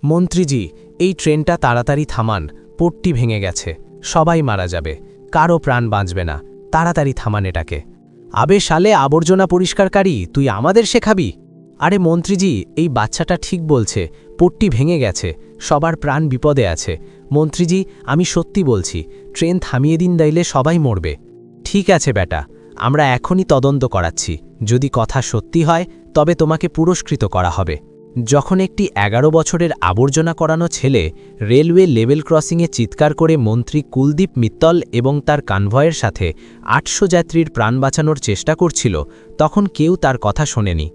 মন্ত্রীজি, এই ট্রেনটা তাড়াতাড়ি থামান, পট্টি ভেঙে গেছে, সবাই মারা যাবে, কারো প্রাণ বাঁচবে না, তাড়াতাড়ি থামান এটাকে। আবে শালে আবর্জনা পরিষ্কারকারী, তুই আমাদের শেখাবি? আরে মন্ত্রীজি, এই বাচ্চাটা ঠিক বলছে, পট্টি ভেঙে গেছে, সবার প্রাণ বিপদে আছে। মন্ত্রীজি, আমি সত্যি বলছি, ট্রেন থামিয়ে দিন, দাইলে সবাই মরবে। ঠিক আছে বেটা, আমরা এখনই তদন্ত করাচ্ছি, যদি কথা সত্যি হয় তবে তোমাকে পুরস্কৃত করা হবে। যখন একটি 11 বছরের আবর্জনা করানো ছেলে রেলওয়ে লেভেল ক্রসিংয়ে চিৎকার করে মন্ত্রী কুলদীপ মিত্তল এবং তার কনভয়ের সাথে 800 যাত্রীর প্রাণ বাঁচানোর চেষ্টা করছিল, তখন কেউ তার কথা শোনেনি।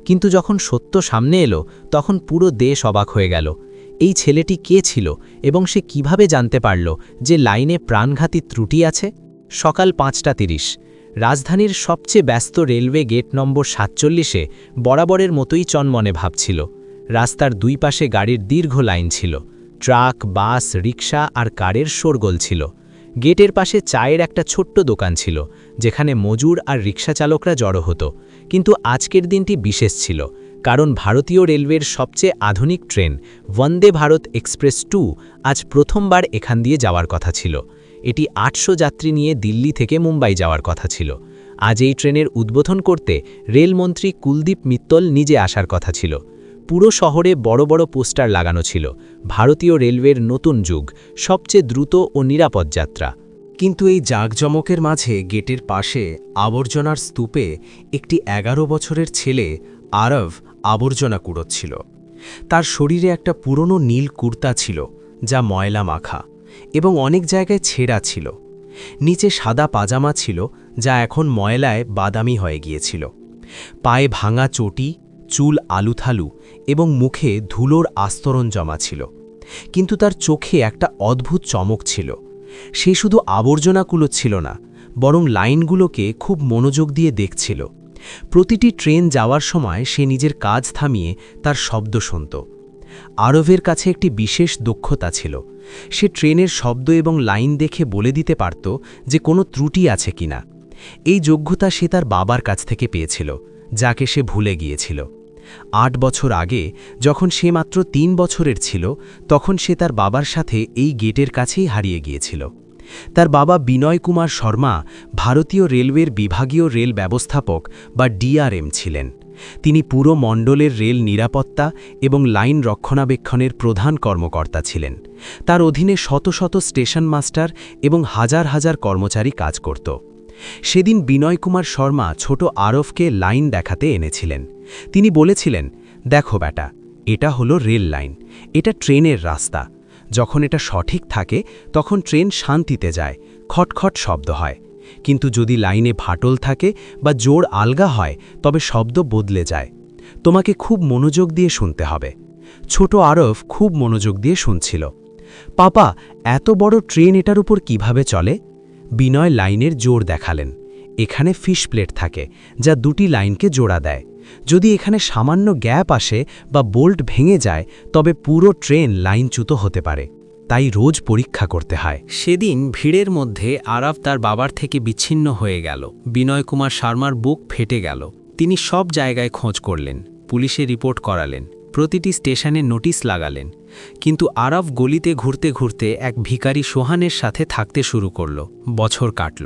কিন্তু যখন সত্য সামনে এলো, তখন পুরো দেশ অবাক হয়ে গেল। এই ছেলেটি কে ছিল এবং সে কিভাবে জানতে পারল যে লাইনে প্রাণঘাতী ত্রুটি আছে? সকাল 5:30, রাজধানীর সবচেয়ে ব্যস্ত রেলওয়ে গেট নম্বর 47-এ বরাবরের মতোই চনমনে ভাবছিল। রাস্তার দুই পাশে গাড়ির দীর্ঘ লাইন ছিল, ট্রাক, বাস, রিকশা আর কারের শোরগোল ছিল। গেটের পাশে চায়ের একটা ছোট্ট দোকান ছিল, যেখানে মজুর আর রিকশা চালকরা জড়ো হতো। কিন্তু আজকের দিনটি বিশেষ ছিল, কারণ ভারতীয় রেলওয়ের সবচেয়ে আধুনিক ট্রেন বন্দে ভারত এক্সপ্রেস 2 আজ প্রথমবার এখান দিয়ে যাওয়ার কথা ছিল। এটি 800 যাত্রী নিয়ে দিল্লি থেকে মুম্বাই যাওয়ার কথা ছিল। আজ এই ট্রেনের উদ্বোধন করতে রেলমন্ত্রী কুলদীপ মিত্তল নিজে আসার কথা ছিল। পুরো শহরে বড় বড় পোস্টার লাগানো ছিল, ভারতীয় রেলওয়ের নতুন যুগ, সবচেয়ে দ্রুত ও নিরাপদ যাত্রা। কিন্তু এই জাঁকজমকের মাঝে গেটের পাশে আবর্জনার স্তূপে একটি 11 বছরের ছেলে আরব আবর্জনা কুড়োচ্ছিল। তার শরীরে একটা পুরনো নীল কুর্তা ছিল, যা ময়লা মাখা এবং অনেক জায়গায় ছেঁড়া ছিল। নিচে সাদা পাজামা ছিল, যা এখন ময়লায় বাদামি হয়ে গিয়েছিল। পায়ে ভাঙা চটি, চুল আলুথালু এবং মুখে ধুলোর আস্তরণ জমা ছিল। কিন্তু তার চোখে একটা অদ্ভুত চমক ছিল। সে শুধু আবর্জনা কুলোচ্ছিল না, বরং লাইনগুলোকে খুব মনোযোগ দিয়ে দেখছিল। প্রতিটি ট্রেন যাওয়ার সময় সে নিজের কাজ থামিয়ে তার শব্দ শুনত। আরবের কাছে একটি বিশেষ দক্ষতা ছিল। সে ট্রেনের শব্দ এবং লাইন দেখে বলে দিতে পারত যে কোনো ত্রুটি আছে কিনা। এই যোগ্যতা সে তার বাবার কাছ থেকে পেয়েছিল, যাকে সে ভুলে গিয়েছিল। 8 বছর আগে, যখন সে মাত্র 3 বছরের ছিল, তখন সে তার বাবার সাথে এই গেটের কাছেই হারিয়ে গিয়েছিল। তার বাবা বিনয় কুমার শর্মা ভারতীয় রেলওয়ের বিভাগীয় রেল ব্যবস্থাপক বা ডিআরএম ছিলেন। তিনি পুরো মণ্ডলের রেল নিরাপত্তা এবং লাইন রক্ষণাবেক্ষণের প্রধান কর্মকর্তা ছিলেন। তার অধীনে শত শত স্টেশন মাস্টার এবং হাজার হাজার কর্মচারী কাজ করত। সেদিন বিনয় কুমার শর্মা ছোট আরফকে লাইন দেখাতে এনেছিলেন। তিনি বলেছিলেন, দেখো বেটা, এটা হলো রেল লাইন, এটা ট্রেনের রাস্তা। যখন এটা সঠিক থাকে তখন ট্রেন শান্তিতে যায়, খটখট শব্দ হয়। কিন্তু যদি লাইনে ফাটল থাকে বা জোড় আলগা হয়, তবে শব্দ বদলে যায়। তোমাকে খুব মনোযোগ দিয়ে শুনতে হবে। ছোট আরফ খুব মনোযোগ দিয়ে শুনছিল। পাপা, এত বড় ট্রেন এটার উপর কিভাবে চলে? বিনয় লাইনের জোড় দেখালেন। এখানে ফিশ প্লেট থাকে, যা দুটি লাইনকে জোড়া দেয়। যদি এখানে সামান্য গ্যাপ আসে বা বোল্ট ভেঙে যায়, তবে পুরো ট্রেন লাইনচ্যুত হতে পারে। তাই রোজ পরীক্ষা করতে হয়। সেদিন ভিড়ের মধ্যে আরব তার বাবার থেকে বিচ্ছিন্ন হয়ে গেল। বিনয় কুমার শর্মার বুক ফেটে গেল। তিনি সব জায়গায় খোঁজ করলেন, পুলিশে রিপোর্ট করালেন, প্রতিটি স্টেশনে নোটিশ লাগালেন। কিন্তু আরব গলিতে ঘুরতে ঘুরতে এক ভিখারি সোহানের সাথে থাকতে শুরু করল। বছর কাটল।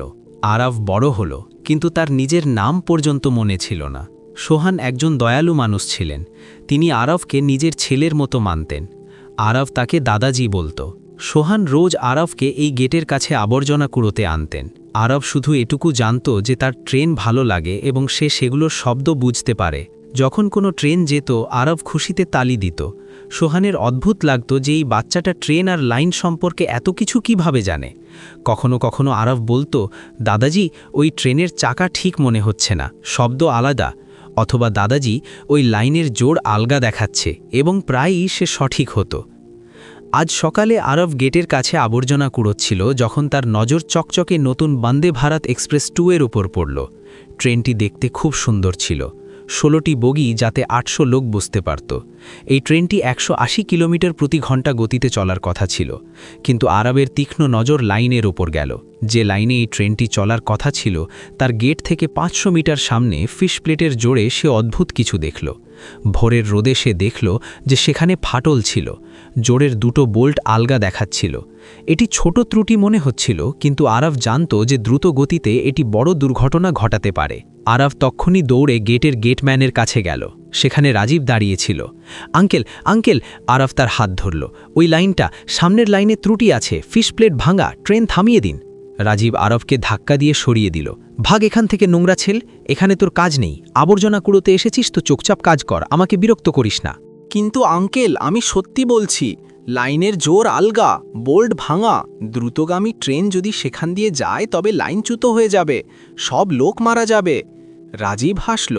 আরব বড় হল, কিন্তু তার নিজের নাম পর্যন্ত মনে ছিল না। সোহান একজন দয়ালু মানুষ ছিলেন। তিনি আরবকে নিজের ছেলের মতো মানতেন। আরব তাকে দাদাজি বলতো। সোহান রোজ আরবকে এই গেটের কাছে আবর্জনা কুড়োতে আনতেন। আরব শুধু এটুকু জানত যে তার ট্রেন ভালো লাগে এবং সে সেগুলোর শব্দ বুঝতে পারে। যখন কোনো ট্রেন যেত, আরব খুশিতে তালি দিত। সোহানের অদ্ভুত লাগত যে এই বাচ্চাটা ট্রেন আর লাইন সম্পর্কে এত কিছু কিভাবে জানে। কখনো কখনো আরব বলতো, দাদাজি, ওই ট্রেনের চাকা ঠিক মনে হচ্ছে না, শব্দ আলাদা। অথবা দাদাজি, ওই লাইনের জোড় আলগা দেখাচ্ছে, এবং প্রায়ই সে সঠিক হতো। আজ সকালে আরব গেটের কাছে আবর্জনা কুড়োচ্ছিল যখন তার নজর চকচকে নতুন বন্দে ভারত এক্সপ্রেস 2 এর উপর পড়ল। ট্রেনটি দেখতে খুব সুন্দর ছিল। 16টি বগি, যাতে 800 লোক বসতে পারত। এই ট্রেনটি 180 কিলোমিটার প্রতি ঘন্টা গতিতে চলার কথা ছিল। কিন্তু আরবের তীক্ষ্ণ নজর লাইনের ওপর গেল। যে লাইনে এই ট্রেনটি চলার কথা ছিল, তার গেট থেকে 500 মিটার সামনে ফিশ প্লেটের জোরে সে অদ্ভুত কিছু দেখল। ভোরের রোদে সে দেখল যে সেখানে ফাটল ছিল, জোরের দুটো বোল্ট আলগা দেখাচ্ছিল। এটি ছোট ত্রুটি মনে হচ্ছিল, কিন্তু আরাফ জানত যে দ্রুত গতিতে এটি বড় দুর্ঘটনা ঘটাতে পারে। আরাফ তক্ষুনি দৌড়ে গেটের গেটম্যানের কাছে গেল। সেখানে রাজীব দাঁড়িয়েছিল। Uncle, uncle! আরাফ তার হাত ধরল। ওই লাইনটা, সামনের লাইনে ত্রুটি আছে, ফিশ প্লেট ভাঙা, ট্রেন থামিয়ে দিন। রাজীব আরবকে ধাক্কা দিয়ে সরিয়ে দিল। ভাগ এখান থেকে, নোংরা ছেল, এখানে তোর কাজ নেই। আবর্জনা কুড়োতে এসেছিস তো চুপচাপ কাজ কর, আমাকে বিরক্ত করিস না। কিন্তু আঙ্কেল, আমি সত্যি বলছি, লাইনের জোর আলগা, বোল্ট ভাঙা। দ্রুতগামী ট্রেন যদি সেখান দিয়ে যায় তবে লাইনচ্যুত হয়ে যাবে, সব লোক মারা যাবে। রাজীব হাসল।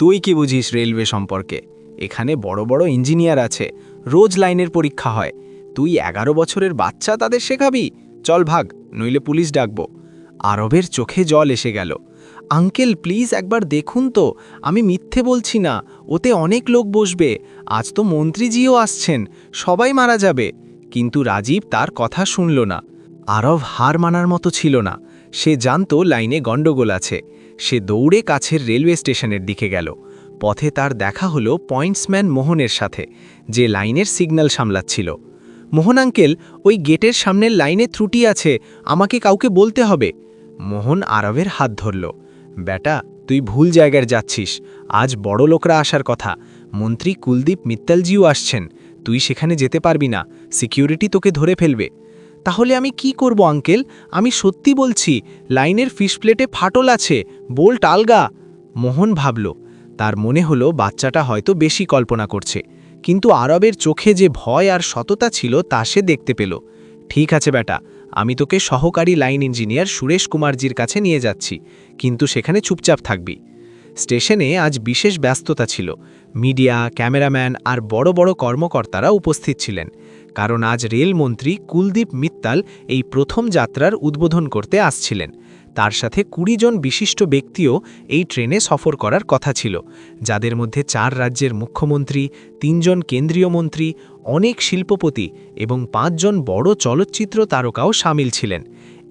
তুই কি বুঝিস রেলওয়ে সম্পর্কে? এখানে বড় বড় ইঞ্জিনিয়ার আছে, রোজ লাইনের পরীক্ষা হয়। তুই 11 বছরের বাচ্চা তাদের শেখাবি? চল ভাগ, নইলে পুলিশ ডাকবো। আরবের চোখে জল এসে গেল। আঙ্কেল প্লিজ একবার দেখুন তো, আমি মিথ্যে বলছি না, ওতে অনেক লোক বসবে, আজ তো মন্ত্রীজিও আসছেন, সবাই মারা যাবে। কিন্তু রাজীব তার কথা শুনল না। আরব হার মানার মতো ছিল না, সে জানত লাইনে গণ্ডগোল আছে। সে দৌড়ে কাছের রেলওয়ে স্টেশনের দিকে গেল। পথে তার দেখা হলো পয়েন্টসম্যান মোহনের সাথে, যে লাইনের সিগন্যাল সামলাচ্ছিল। মোহন আঙ্কেল, ওই গেটের সামনের লাইনে ত্রুটি আছে, আমাকে কাউকে বলতে হবে। মোহন আরবের হাত ধরল। বেটা, তুই ভুল জায়গায় যাচ্ছিস, আজ বড় লোকরা আসার কথা, মন্ত্রী কুলদীপ মিত্তালজিও আসছেন, তুই সেখানে যেতে পারবি না, সিকিউরিটি তোকে ধরে ফেলবে। তাহলে আমি কি করব আঙ্কেল? আমি সত্যি বলছি, লাইনের ফিশ প্লেটে ফাটল আছে, বোল্ট আলগা। মোহন ভাবল, তার মনে হলো বাচ্চাটা হয়তো বেশি কল্পনা করছে, কিন্তু আরবের চোখে যে ভয় আর সততা ছিল তা সে দেখতে পেল। ঠিক আছে বেটা, আমি তোকে সহকারী লাইন ইঞ্জিনিয়ার সুরেশ কুমারজির কাছে নিয়ে যাচ্ছি, কিন্তু সেখানে চুপচাপ থাকবি। স্টেশনে আজ বিশেষ ব্যস্ততা ছিল। মিডিয়া, ক্যামেরাম্যান আর বড় বড় কর্মকর্তারা উপস্থিত ছিলেন, কারণ আজ রেলমন্ত্রী কুলদীপ মিত্তাল এই প্রথম যাত্রার উদ্বোধন করতে আসছিলেন। তার সাথে 20 জন বিশিষ্ট ব্যক্তিও এই ট্রেনে সফর করার কথা ছিল, যাদের মধ্যে 4 রাজ্যের মুখ্যমন্ত্রী, 3 জন কেন্দ্রীয় মন্ত্রী, অনেক শিল্পপতি এবং 5 জন বড় চলচ্চিত্র তারকাও সামিল ছিলেন।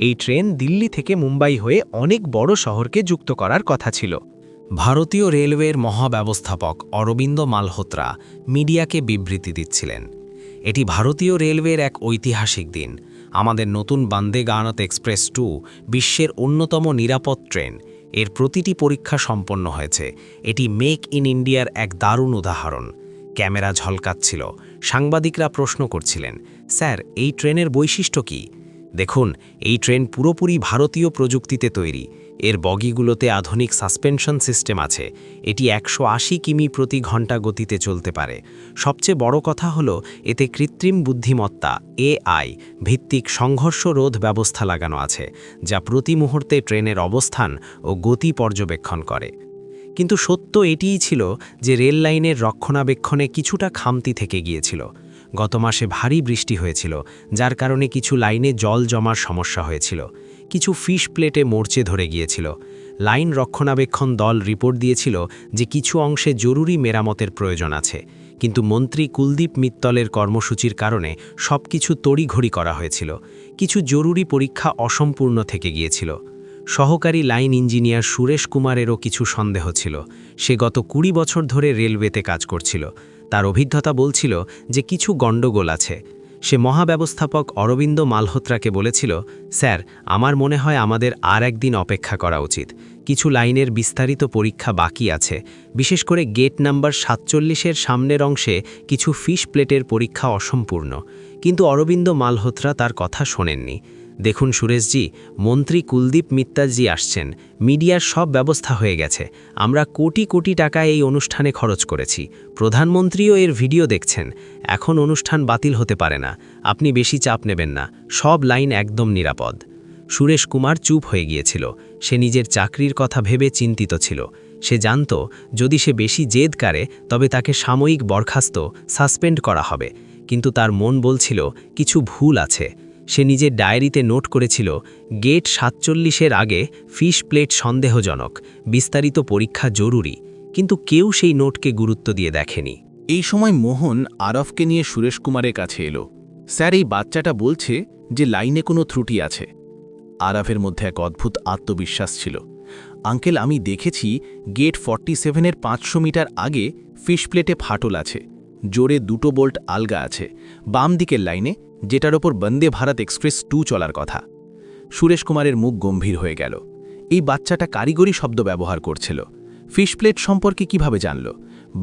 এই ট্রেন দিল্লি থেকে মুম্বাই হয়ে অনেক বড় শহরকে যুক্ত করার কথা ছিল। ভারতীয় রেলওয়ের মহাব্যবস্থাপক অরবিন্দ মালহোত্রা মিডিয়াকে বিবৃতি দিচ্ছিলেন। এটি ভারতীয় রেলওয়ের এক ঐতিহাসিক দিন। আমাদের নতুন বন্দে ভারত এক্সপ্রেস 2 বিশ্বের অন্যতম নিরাপদ ট্রেন। এর প্রতিটি পরীক্ষা সম্পন্ন হয়েছে। এটি মেক ইন ইন্ডিয়ার এক দারুণ উদাহরণ। ক্যামেরা ঝলকাচ্ছিল, সাংবাদিকরা প্রশ্ন করছিলেন, স্যার এই ট্রেনের বৈশিষ্ট্য কী? দেখুন, এই ট্রেন পুরোপুরি ভারতীয় প্রযুক্তিতে তৈরি। এর বগিগুলোতে আধুনিক সাসপেনশন সিস্টেম আছে। এটি 180 কিমি প্রতি ঘন্টা গতিতে চলতে পারে। সবচেয়ে বড় কথা হলো, এতে কৃত্রিম বুদ্ধিমত্তা AI ভিত্তিক সংঘর্ষ রোধ ব্যবস্থা লাগানো আছে, যা প্রতি মুহূর্তে ট্রেনের অবস্থান ও গতি পর্যবেক্ষণ করে। কিন্তু সত্য এটিই ছিল যে রেল লাইনের রক্ষণাবেক্ষণে কিছুটা খামতি থেকে গিয়েছিল। গত মাসে ভারী বৃষ্টি হয়েছিল, যার কারণে কিছু লাইনে জল জমার সমস্যা হয়েছিল। কিছু ফিশ প্লেটে মরচে ধরে গিয়েছিল। লাইন রক্ষণাবেক্ষণ দল রিপোর্ট দিয়েছিল যে কিছু অংশে জরুরি মেরামতের প্রয়োজন আছে, কিন্তু মন্ত্রী কুলদীপ মিত্তলের কর্মসূচির কারণে সবকিছু তড়িঘড়ি করা হয়েছিল। কিছু জরুরি পরীক্ষা অসম্পূর্ণ থেকে গিয়েছিল। সহকারী লাইন ইঞ্জিনিয়ার সুরেশ কুমারেরও কিছু সন্দেহ ছিল। সে গত 20 বছর ধরে রেলওয়েতে কাজ করছিল। তার অভিজ্ঞতা বলছিল যে কিছু গণ্ডগোল আছে। সে মহাব্যবস্থাপক অরবিন্দ মালহোত্রাকে বলেছিল, স্যার, আমার মনে হয় আমাদের আর একদিন অপেক্ষা করা উচিত। কিছু লাইনের বিস্তারিত পরীক্ষা বাকি আছে, বিশেষ করে গেট নাম্বার 47-এর সামনের অংশে কিছু ফিশ প্লেটের পরীক্ষা অসম্পূর্ণ। কিন্তু অরবিন্দ মালহোত্রা তার কথা শোনেননি। দেখুন সুরেশজি, মন্ত্রী কুলদীপ মিত্তালজি আসছেন, মিডিয়ার সব ব্যবস্থা হয়ে গেছে, আমরা কোটি কোটি টাকা এই অনুষ্ঠানে খরচ করেছি, প্রধানমন্ত্রীও এর ভিডিও দেখছেন। এখন অনুষ্ঠান বাতিল হতে পারে না, আপনি বেশি চাপ নেবেন না, সব লাইন একদম নিরাপদ। সুরেশ কুমার চুপ হয়ে গিয়েছিল। সে নিজের চাকরির কথা ভেবে চিন্তিত ছিল। সে জানত যদি সে বেশি জেদ করে তবে তাকে সাময়িক বরখাস্ত, সাসপেন্ড করা হবে। কিন্তু তার মন বলছিল কিছু ভুল আছে। সে নিজের ডায়েরিতে নোট করেছিল, গেট 47-এর আগে ফিশ প্লেট সন্দেহজনক, বিস্তারিত পরীক্ষা জরুরি। কিন্তু কেউ সেই নোটকে গুরুত্ব দিয়ে দেখেনি। এই সময় মোহন আরফকে নিয়ে সুরেশ কুমারের কাছে এলো। স্যার, এই বাচ্চাটা বলছে যে লাইনে কোনো ত্রুটি আছে। আরফের মধ্যে এক অদ্ভুত আত্মবিশ্বাস ছিল। আঙ্কেল, আমি দেখেছি গেট 47-এর 500 মিটার আগে ফিশ প্লেটে ফাটল আছে, জোরে 2টো বোল্ট আলগা আছে বাম দিকের লাইনে, যেটার ওপর বন্দে ভারত এক্সপ্রেস 2 চলার কথা। সুরেশ কুমারের মুখ গম্ভীর হয়ে গেল। এই বাচ্চাটা কারিগরি শব্দ ব্যবহার করছিল। ফিশ প্লেট সম্পর্কে কিভাবে জানল?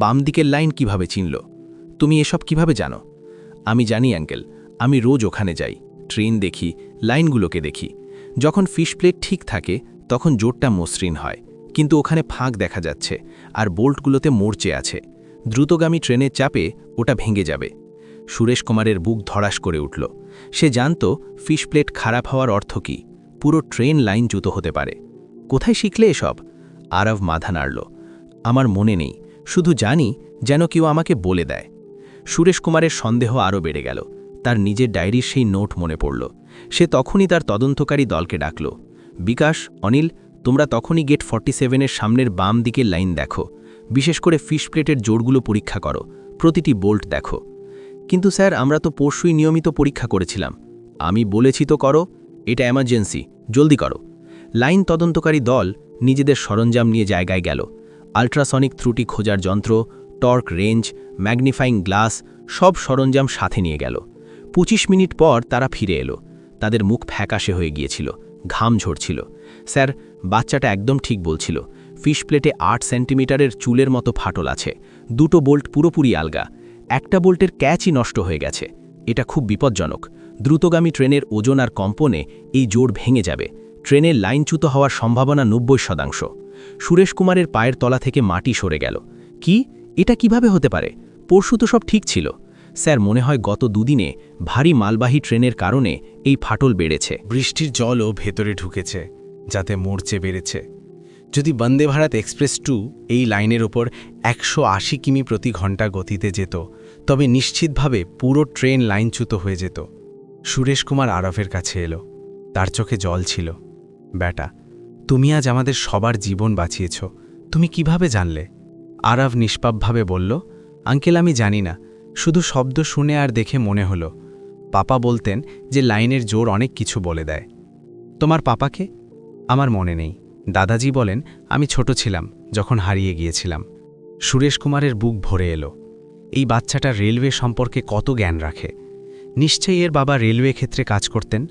বাম দিকের লাইন কিভাবে চিনল? তুমি এসব কিভাবে জানো? আমি জানি আঙ্কেল, আমি রোজ ওখানে যাই, ট্রেন দেখি, লাইনগুলোকে দেখি। যখন ফিশ প্লেট ঠিক থাকে তখন জোরটা মসৃণ হয়, কিন্তু ওখানে ফাঁক দেখা যাচ্ছে আর বোল্টগুলোতে মোর্চে আছে। দ্রুতগামী ট্রেনের চাপে ওটা ভেঙে যাবে। সুরেশ কুমারের বুক ধড়াস করে উঠল। সে জানত ফিশ প্লেট খারাপ হওয়ার অর্থ কী। পুরো ট্রেন লাইনচ্যুত হতে পারে। কোথায় শিখলে এসব? আরব মাথা নাড়ল। আমার মনে নেই, শুধু জানি যেন কেউ আমাকে বলে দেয়। সুরেশ কুমারের সন্দেহ আরও বেড়ে গেল। তার নিজের ডায়েরির সেই নোট মনে পড়ল। সে তখনই তার তদন্তকারী দলকে ডাকল। বিকাশ, অনিল, তোমরা তখনই গেট 47-এর সামনের বাম দিকের লাইন দেখো। বিশেষ করে ফিশ প্লেটের জোড়গুলো পরীক্ষা করো, প্রতিটি বোল্ট দেখো। কিন্তু স্যার, আমরা তো পরশুই নিয়মিত পরীক্ষা করেছিলাম। আমি বলেছি তো করো, এটা এমার্জেন্সি, জলদি করো। লাইন তদন্তকারী দল নিজেদের সরঞ্জাম নিয়ে জায়গায় গেল। আল্ট্রাসনিক ত্রুটি খোঁজার যন্ত্র, টর্ক রেঞ্জ, ম্যাগনিফাইং গ্লাস, সব সরঞ্জাম সাথে নিয়ে গেল। 25 মিনিট পর তারা ফিরে এলো। তাদের মুখ ফ্যাকাশে হয়ে গিয়েছিল, ঘাম ঝরছিল। স্যার, বাচ্চাটা একদম ঠিক বলছিল। ফিশ প্লেটে 8 সেন্টিমিটারের চুলের মতো ফাটল আছে। 2টো বোল্ট পুরোপুরি আলগা। একটা বোল্টের ক্যাচই নষ্ট হয়ে গেছে। এটা খুব বিপজ্জনক। দ্রুতগামী ট্রেনের ওজন আর কম্পনে এই জোড় ভেঙে যাবে। ট্রেনের লাইনচ্যুত হওয়ার সম্ভাবনা 90%। সুরেশ কুমারের পায়ের তলা থেকে মাটি সরে গেল। কি? এটা কিভাবে হতে পারে? পরশু তো সব ঠিক ছিল। স্যার, মনে হয় গত দুদিনে ভারী মালবাহী ট্রেনের কারণে এই ফাটল বেড়েছে। বৃষ্টির জলও ভেতরে ঢুকেছে, যাতে মোর্চে বেড়েছে। যদি বন্দে ভারত এক্সপ্রেস 2 এই লাইনের ওপর 180 কিমি প্রতি ঘন্টা গতিতে যেত, তবে নিশ্চিতভাবে পুরো ট্রেন লাইনচ্যুত হয়ে যেত। সুরেশ কুমার আরফের কাছে এলো। তার চোখে জল ছিল। বেটা, তুমি আজ আমাদের সবার জীবন বাঁচিয়েছ। তুমি কিভাবে জানলে? আরব নিষ্পাপভাবে বলল, আঙ্কেল, আমি জানি না, শুধু শব্দ শুনে আর দেখে মনে হলো। পাপা বলতেন যে লাইনের জোর অনেক কিছু বলে দেয়। তোমার পাপাকে? আমার মনে নেই। দাদাজি বলেন আমি ছোট ছিলাম যখন হারিয়ে গিয়েছিলাম। সুরেশ কুমারের বুক ভরে এলো। এই বাচ্চাটা রেলওয়ে সম্পর্কে কত জ্ঞান রাখে। নিশ্চয়ই এর বাবা রেলওয়ে ক্ষেত্রে কাজ করতেন।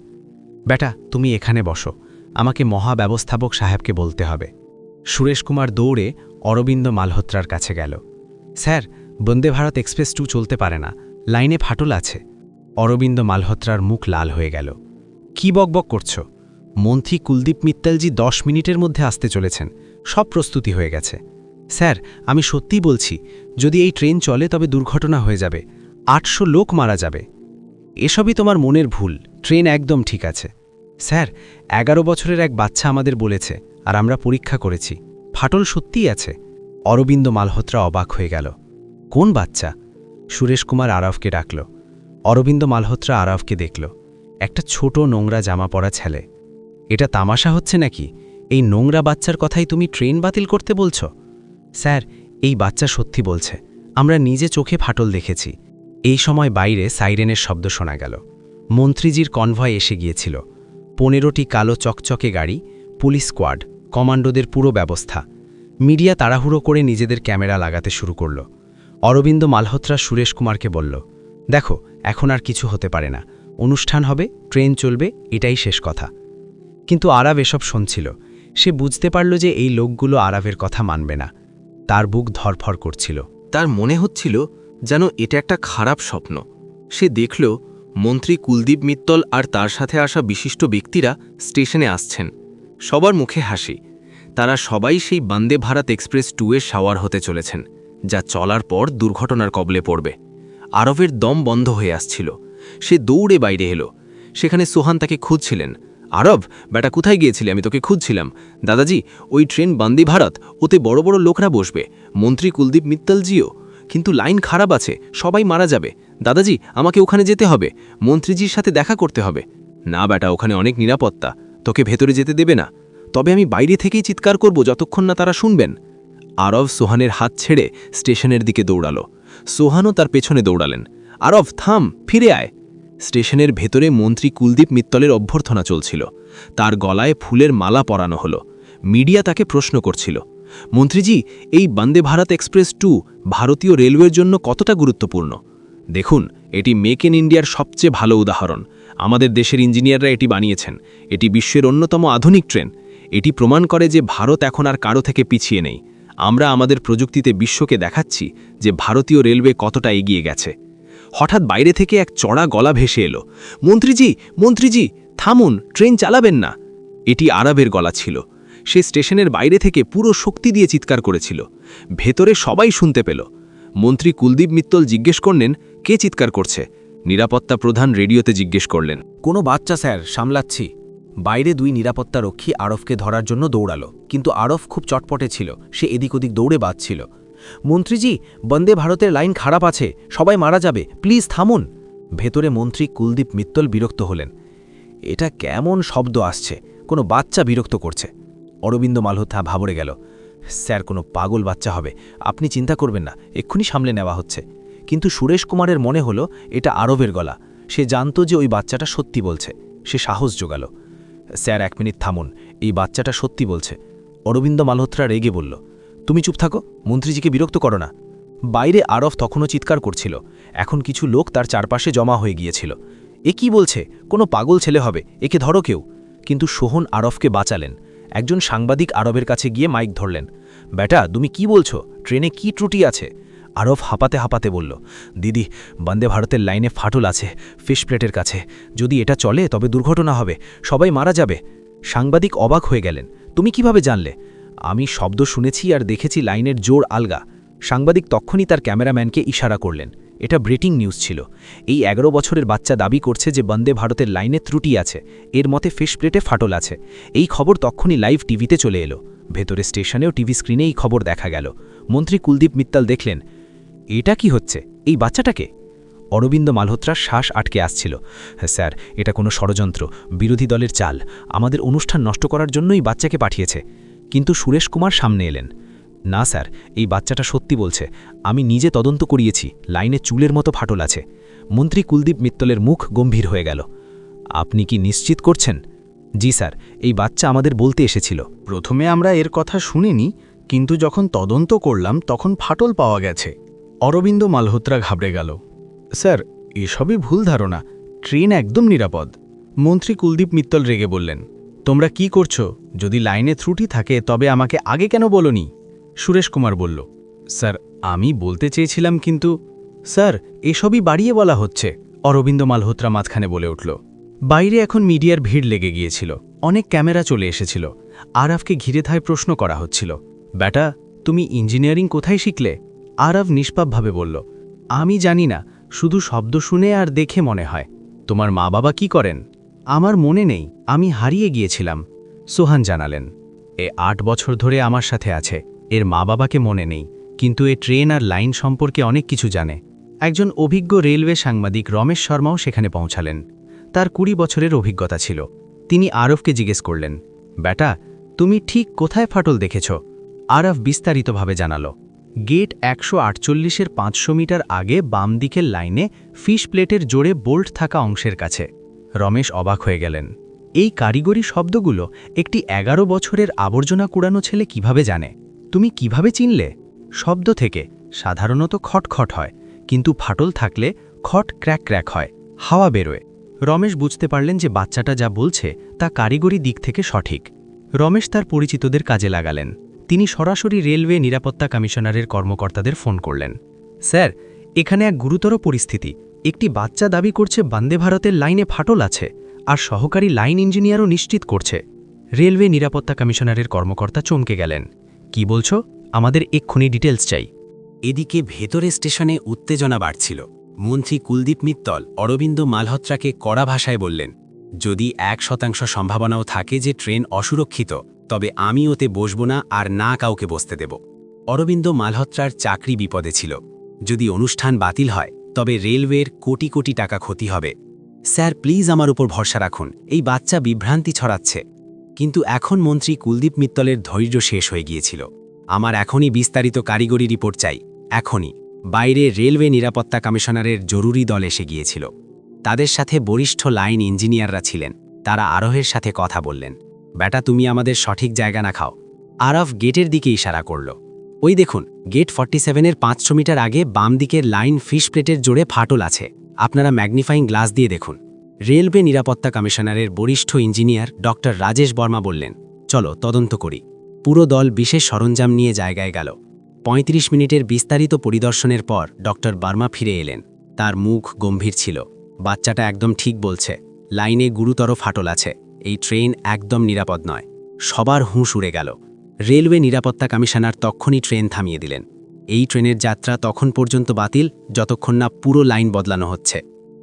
বেটা, তুমি এখানে বসো, আমাকে মহাব্যবস্থাপক সাহেবকে বলতে হবে। সুরেশ কুমার দৌড়ে অরবিন্দ মালহোত্রার কাছে গেল। স্যার, বন্দে ভারত এক্সপ্রেস 2 চলতে পারে না, লাইনে ফাটল আছে। অরবিন্দ মালহোত্রার মুখ লাল হয়ে গেল। কি বকবক করছো? মন্ত্রী কুলদীপ মিত্তলজি 10 মিনিটের মধ্যে আসতে চলেছেন। সব প্রস্তুতি হয়ে গেছে। স্যার, আমি সত্যিই বলছি, যদি এই ট্রেন চলে তবে দুর্ঘটনা হয়ে যাবে। 800 লোক মারা যাবে। এসবই তোমার মনের ভুল। ট্রেন একদম ঠিক আছে। স্যার, 11 বছরের এক বাচ্চা আমাদের বলেছে, আর আমরা পরীক্ষা করেছি, ফাটল সত্যিই আছে। অরবিন্দ মালহোত্রা অবাক হয়ে গেল। কোন বাচ্চা? সুরেশ কুমার আরফকে ডাকল। অরবিন্দ মালহোত্রা আরফকে দেখল। একটা ছোট নোংরা জামা পরা ছেলে। এটা তামাশা হচ্ছে নাকি? এই নোংরা বাচ্চার কথাই তুমি ট্রেন বাতিল করতে বলছো? স্যার, এই বাচ্চা সত্যি বলছে। আমরা নিজে চোখে ফাটল দেখেছি। এই সময় বাইরে সাইরেনের শব্দ শোনা গেল। মন্ত্রীজির কনভয় এসে গিয়েছিল। 15টি কালো চকচকে গাড়ি, পুলিশ স্কোয়াড, কমান্ডোদের পুরো ব্যবস্থা। মিডিয়া তাড়াহুড়ো করে নিজেদের ক্যামেরা লাগাতে শুরু করল। অরবিন্দ মালহোত্রা সুরেশ কুমারকে বলল, দেখো, এখন আর কিছু হতে পারে না। অনুষ্ঠান হবে, ট্রেন চলবে, এটাই শেষ কথা। কিন্তু আরব এসব শুনছিল। সে বুঝতে পারল যে এই লোকগুলো আরবের কথা মানবে না। তার বুক ধরফর করছিল। তার মনে হচ্ছিল যেন এটা একটা খারাপ স্বপ্ন। সে দেখল মন্ত্রী কুলদীপ মিত্তল আর তার সাথে আসা বিশিষ্ট ব্যক্তিরা স্টেশনে আসছেন। সবার মুখে হাসি। তারা সবাই সেই বন্দে ভারত এক্সপ্রেস 2-এর সাওয়ার হতে চলেছেন, যা চলার পর দুর্ঘটনার কবলে পড়বে। আরবের দম বন্ধ হয়ে আসছিল। সে দৌড়ে বাইরে এলো। সেখানে সোহান তাকে খুঁজছিলেন। আরব, বেটা, কোথায় গিয়েছিলে? আমি তোকে খুঁজছিলাম। দাদাজি, ওই ট্রেন বন্দে ভারত, ওতে বড় বড় লোকরা বসবে, মন্ত্রী কুলদীপ মিত্তলজিও। কিন্তু লাইন খারাপ আছে, সবাই মারা যাবে। দাদাজি, আমাকে ওখানে যেতে হবে, মন্ত্রীজির সাথে দেখা করতে হবে। না বেটা, ওখানে অনেক নিরাপত্তা, তোকে ভেতরে যেতে দেবে না। তবে আমি বাইরে থেকেই চিৎকার করব যতক্ষণ না তারা শুনবেন। আরব সোহানের হাত ছেড়ে স্টেশনের দিকে দৌড়ালো। সোহানও তার পেছনে দৌড়ালেন। আরব, থাম, ফিরে আয়। স্টেশনের ভেতরে মন্ত্রী কুলদীপ মিত্তলের অভ্যর্থনা চলছিল। তার গলায় ফুলের মালা পরানো হলো। মিডিয়া তাকে প্রশ্ন করছিল। মন্ত্রীজি, এই বন্দে ভারত এক্সপ্রেস 2 ভারতীয় রেলওয়ের জন্য কতটা গুরুত্বপূর্ণ? দেখুন, এটি মেক ইন ইন্ডিয়ার সবচেয়ে ভালো উদাহরণ। আমাদের দেশের ইঞ্জিনিয়াররা এটি বানিয়েছেন। এটি বিশ্বের অন্যতম আধুনিক ট্রেন। এটি প্রমাণ করে যে ভারত এখন আর কারো থেকে পিছিয়ে নেই। আমরা আমাদের প্রযুক্তিতে বিশ্বকে দেখাচ্ছি যে ভারতীয় রেলওয়ে কতটা এগিয়ে গেছে। হঠাৎ বাইরে থেকে এক চড়া গলা ভেসে এলো, মন্ত্রীজি, মন্ত্রীজি, থামুন, ট্রেন চালাবেন না। এটি আরবের গলা ছিল। সে স্টেশনের বাইরে থেকে পুরো শক্তি দিয়ে চিৎকার করেছিল। ভেতরে সবাই শুনতে পেল। মন্ত্রী কুলদীপ মিত্তল জিজ্ঞেস করলেন, কে চিৎকার করছে? নিরাপত্তা প্রধান রেডিওতে জিজ্ঞেস করলেন। কোনো বাচ্চা স্যার, সামলাচ্ছি। বাইরে 2 নিরাপত্তারক্ষী আরফকে ধরার জন্য দৌড়ালো, কিন্তু আরফ খুব চটপটে ছিল। সে এদিক ওদিক দৌড়ে বাঁচছিল। মন্ত্রীজি, বন্দে ভারতের লাইন খারাপ আছে, সবাই মারা যাবে, প্লিজ থামুন। ভেতরে মন্ত্রী কুলদীপ মিত্তল বিরক্ত হলেন। এটা কেমন শব্দ আসছে? কোনো বাচ্চা বিরক্ত করছে। অরবিন্দ মালহোত্রা ভাবরে গেল। স্যার, কোনো পাগল বাচ্চা হবে, আপনি চিন্তা করবেন না, এক্ষুনি সামলে নেওয়া হচ্ছে। কিন্তু সুরেশ কুমারের মনে হলো এটা আরবের গলা। সে জানত যে ওই বাচ্চাটা সত্যি বলছে। সে সাহস জোগাল। স্যার, 1 মিনিট থামুন, এই বাচ্চাটা সত্যি বলছে। অরবিন্দ মালহোত্রা রেগে বলল, তুমি চুপ থাকো, মন্ত্রীজিকে বিরক্ত করো না। বাইরে আরফ তখনও চিৎকার করছিল। এখন কিছু লোক তার চারপাশে জমা হয়ে গিয়েছিল। এ কি বলছে? কোনো পাগল ছেলে হবে, একে ধরো কেউ। কিন্তু সোহন আরফকে বাঁচালেন। একজন সাংবাদিক আরবের কাছে গিয়ে মাইক ধরলেন। বেটা, তুমি কি বলছো? ট্রেনে কি ত্রুটি আছে? আরফ হাঁপাতে হাঁপাতে বলল, দিদি, বন্দে ভারতের লাইনে ফাটল আছে ফিশ প্লেটের কাছে। যদি এটা চলে তবে দুর্ঘটনা হবে, সবাই মারা যাবে। সাংবাদিক অবাক হয়ে গেলেন। তুমি কিভাবে জানলে? আমি শব্দ শুনেছি আর দেখেছি লাইনের জোর আলগা। সাংবাদিক তখনই তার ক্যামেরাম্যানকে ইশারা করলেন। এটা ব্রেকিং নিউজ ছিল। এই 11 বছরের বাচ্চা দাবি করছে যে বন্দে ভারতের লাইনে ত্রুটি আছে, এর মতে ফিশ প্লেটে ফাটল আছে। এই খবর তখনই লাইভ টিভিতে চলে এলো। ভেতরে স্টেশনেও টিভি স্ক্রিনে এই খবর দেখা গেল। মন্ত্রী কুলদীপ মিত্তল দেখলেন, এটা কি হচ্ছে? এই বাচ্চাটাকে? অরবিন্দ মালহোত্রার শ্বাস আটকে আসছিল। স্যার, এটা কোনো ষড়যন্ত্র, বিরোধী দলের চাল। আমাদের অনুষ্ঠান নষ্ট করার জন্যই বাচ্চাকে পাঠিয়েছে। কিন্তু সুরেশ কুমার সামনে এলেন। না স্যার, এই বাচ্চাটা সত্যি বলছে। আমি নিজে তদন্ত করিয়েছি, লাইনে চুলের মতো ফাটল আছে। মন্ত্রী কুলদীপ মিত্তলের মুখ গম্ভীর হয়ে গেল। আপনি কি নিশ্চিত করছেন? জি স্যার, এই বাচ্চা আমাদের বলতে এসেছিল। প্রথমে আমরা এর কথা শুনিনি, কিন্তু যখন তদন্ত করলাম তখন ফাটল পাওয়া গেছে। অরবিন্দ মালহোত্রা ঘাবড়ে গেল। স্যার, এসবই ভুল ধারণা, ট্রেন একদম নিরাপদ। মন্ত্রী কুলদীপ মিত্তল রেগে বললেন, তোমরা কি করছো? যদি লাইনে ত্রুটি থাকে তবে আমাকে আগে কেন বলোনি? সুরেশ কুমার বলল, স্যার, আমি বলতে চেয়েছিলাম, কিন্তু স্যার, এসবই বাড়িয়ে বলা হচ্ছে। অরবিন্দ মালহোত্রা মাঝখানে বলে উঠল। বাইরে এখন মিডিয়ার ভিড় লেগে গিয়েছিল। অনেক ক্যামেরা চলে এসেছিল। আরফকে ঘিরে থায় প্রশ্ন করা হচ্ছিল। বেটা, তুমি ইঞ্জিনিয়ারিং কোথায় শিখলে? আরফ নিষ্পাপভাবে বলল, আমি জানি না, শুধু শব্দ শুনে আর দেখে মনে হয়। তোমার মা বাবা কি করেন? আমার মনে নেই, আমি হারিয়ে গিয়েছিলাম। সোহান জানালেন, এ 8 বছর ধরে আমার সাথে আছে। এর মা বাবাকে মনে নেই, কিন্তু এ ট্রেন আর লাইন সম্পর্কে অনেক কিছু জানে। একজন অভিজ্ঞ রেলওয়ে সাংবাদিক রমেশ শর্মাও সেখানে পৌঁছালেন। তার 20 বছরের অভিজ্ঞতা ছিল। তিনি আরফকে জিজ্ঞেস করলেন, বেটা, তুমি ঠিক কোথায় ফাটল দেখেছ? আরফ বিস্তারিতভাবে জানালো, গেট 148-এর 500 মিটার আগে বাম দিকের লাইনে ফিশ প্লেটের জোরে বোল্ট থাকা অংশের কাছে। রমেশ অবাক হয়ে গেলেন। এই কারিগরি শব্দগুলো একটি 11 বছরের আবর্জনা কুড়ানো ছেলে কিভাবে জানে? তুমি কিভাবে চিনলে? শব্দ থেকে সাধারণত খটখট হয়, কিন্তু ফাটল থাকলে খট ক্র্যাক ক্র্যাক হয়, হাওয়া বেরোয়। রমেশ বুঝতে পারলেন যে বাচ্চাটা যা বলছে তা কারিগরি দিক থেকে সঠিক। রমেশ তার পরিচিতদের কাজে লাগালেন। তিনি সরাসরি রেলওয়ে নিরাপত্তা কমিশনারের কর্মকর্তাদের ফোন করলেন। স্যার, এখানে এক গুরুতর পরিস্থিতি। একটি বাচ্চা দাবি করছে বন্দে ভারতের লাইনে ফাটল আছে, আর সহকারী লাইন ইঞ্জিনিয়ারও নিশ্চিত করছে। রেলওয়ে নিরাপত্তা কমিশনারের কর্মকর্তা চমকে গেলেন। কি বলছো? আমাদের এক্ষুনি ডিটেলস চাই। এদিকে ভেতরে স্টেশনে উত্তেজনা বাড়ছিল। মন্ত্রী কুলদীপ মিত্তল অরবিন্দ মালহোত্রাকে কড়া ভাষায় বললেন, যদি 1% সম্ভাবনাও থাকে যে ট্রেন অসুরক্ষিত, তবে আমি ওতে বসব না আর না কাউকে বসতে দেব। অরবিন্দ মালহোত্রার চাকরি বিপদে ছিল। যদি অনুষ্ঠান বাতিল হয় তবে রেলওয়ের কোটি কোটি টাকা ক্ষতি হবে। স্যার, প্লিজ আমার উপর ভরসা রাখুন, এই বাচ্চা বিভ্রান্তি ছড়াচ্ছে। কিন্তু এখন মন্ত্রী কুলদীপ মিত্তলের ধৈর্য শেষ হয়ে গিয়েছিল। আমার এখনই বিস্তারিত কারিগরি রিপোর্ট চাই, এখনই। বাইরে রেলওয়ে নিরাপত্তা কমিশনারের জরুরি দল এসে গিয়েছিল। তাদের সাথে বরিষ্ঠ লাইন ইঞ্জিনিয়াররা ছিলেন। তারা আরোহের সাথে কথা বললেন। বেটা, তুমি আমাদের সঠিক জায়গা না খাও। আরাফ গেটের দিকে ইশারা করল। ওই দেখুন, গেট 47-এর 500 মিটার আগে বাম দিকের লাইন ফিশ প্লেটের জোরে ফাটল আছে। আপনারা ম্যাগনিফাইং গ্লাস দিয়ে দেখুন। রেলওয়ে নিরাপত্তা কমিশনারের বরিষ্ঠ ইঞ্জিনিয়ার ডক্টর রাজেশ বর্মা বললেন, চলো তদন্ত করি। পুরো দল বিশেষ সরঞ্জাম নিয়ে জায়গায় গেল। 35 মিনিটের বিস্তারিত পরিদর্শনের পর ডক্টর বর্মা ফিরে এলেন। তার মুখ গম্ভীর ছিল। বাচ্চাটা একদম ঠিক বলছে, লাইনে গুরুতর ফাটল আছে। এই ট্রেন একদম নিরাপদ নয়। সবার হুঁশ উড়ে গেল। রেলওয়ে নিরাপত্তা কমিশনার তখনই ট্রেন থামিয়ে দিলেন। এই ট্রেনের যাত্রা তখন পর্যন্ত বাতিল যতক্ষণ না পুরো লাইন বদলানো হচ্ছে।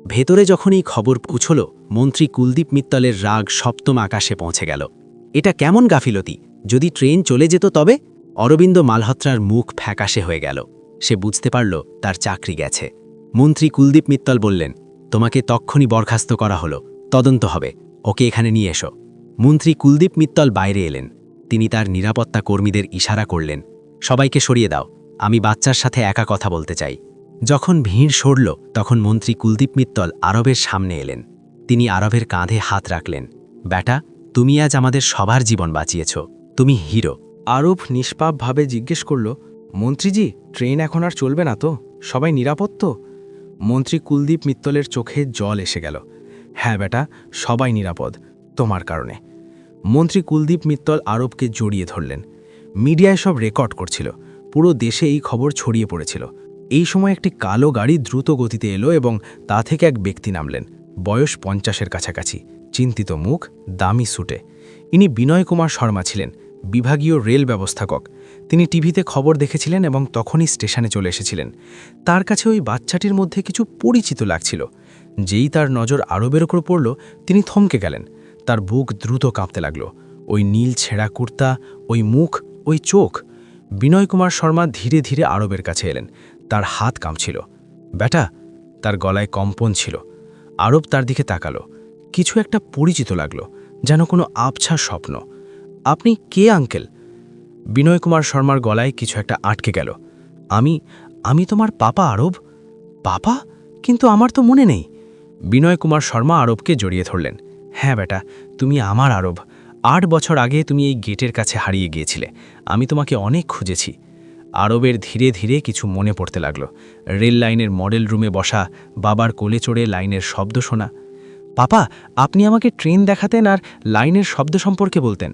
ভেতরে যখন এই খবর পৌঁছল, মন্ত্রী কুলদীপ মিত্তলের রাগ সপ্তম আকাশে পৌঁছে গেল। এটা কেমন গাফিলতি! যদি ট্রেন চলে যেত তবে? অরবিন্দ মালহোত্রার মুখ ফ্যাকাশে হয়ে গেল। সে বুঝতে পারল তার চাকরি গেছে। মন্ত্রী কুলদীপ মিত্তল বললেন, তোমাকে তক্ষুনি বরখাস্ত করা হলো, তদন্ত হবে, ওকে এখানে নিয়ে এসো। মন্ত্রী কুলদীপ মিত্তল বাইরে এলেন। তিনি তার নিরাপত্তা কর্মীদের ইশারা করলেন, সবাইকে সরিয়ে দাও, আমি বাচ্চার সাথে একা কথা বলতে চাই। যখন ভিড় সরল তখন মন্ত্রী কুলদীপ মিত্তল আরবের সামনে এলেন। তিনি আরবের কাঁধে হাত রাখলেন। বেটা, তুমি আজ আমাদের সবার জীবন বাঁচিয়েছ, তুমি হিরো। আরব নিষ্পাপভাবে জিজ্ঞেস করল, মন্ত্রীজি, ট্রেন এখন আর চলবে না তো? সবাই নিরাপদ তো? মন্ত্রী কুলদীপ মিত্তলের চোখে জল এসে গেল। হ্যাঁ বেটা, সবাই নিরাপদ, তোমার কারণে। মন্ত্রী কুলদীপ মিত্তল আরবকে জড়িয়ে ধরলেন। মিডিয়ায় সব রেকর্ড করছিল, পুরো দেশে এই খবর ছড়িয়ে পড়েছিল। এই সময় একটি কালো গাড়ি দ্রুত গতিতে এলো এবং তা থেকে এক ব্যক্তি নামলেন। বয়স 50-এর কাছাকাছি, চিন্তিত মুখ, দামি স্যুটে। ইনি বিনয় কুমার শর্মা ছিলেন, বিভাগীয় রেল ব্যবস্থাপক। তিনি টিভিতে খবর দেখেছিলেন এবং তখনই স্টেশনে চলে এসেছিলেন। তার কাছে ওই বাচ্চাটির মধ্যে কিছু পরিচিত লাগছিল। যেই তার নজর আরবের ওপর পড়ল, তিনি থমকে গেলেন। তার বুক দ্রুত কাঁপতে লাগল। ওই নীল ছেঁড়া কুর্তা, ওই মুখ, ওই চোখ। বিনয় কুমার শর্মা ধীরে ধীরে আরবের কাছে এলেন। তার হাত কাঁপছিল। বেটা, তার গলায় কম্পন ছিল। আরব তার দিকে তাকালো। কিছু একটা পরিচিত লাগলো, যেন কোনো আবছা স্বপ্ন। আপনি কে আঙ্কেল? বিনয় কুমার শর্মার গলায় কিছু একটা আটকে গেল। আমি তোমার পাপা আরব। পাপা? কিন্তু আমার তো মনে নেই। বিনয় কুমার শর্মা আরবকে জড়িয়ে ধরলেন। হ্যাঁ বেটা, তুমি আমার আরব। 8 বছর আগে তুমি এই গেটের কাছে হারিয়ে গিয়েছিলে। আমি তোমাকে অনেক খুঁজেছি। আরবের ধীরে ধীরে কিছু মনে পড়তে লাগলো। রেল লাইনের মডেল রুমে বসা, বাবার কোলে চড়ে লাইনের শব্দ শোনা। পাপা, আপনি আমাকে ট্রেন দেখাতেন আর লাইনের শব্দ সম্পর্কে বলতেন।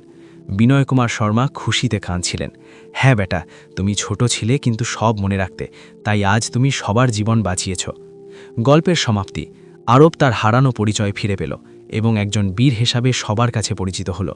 বিনয় কুমার শর্মা খুশিতে কাঁদছিলেন। হ্যাঁ বেটা, তুমি ছোট ছিলে কিন্তু সব মনে রাখতে, তাই আজ তুমি সবার জীবন বাঁচিয়েছ। গল্পের সমাপ্তি। আরব তার হারানো পরিচয় ফিরে পেল এবং একজন বীর হিসাবে সবার কাছে পরিচিত হল।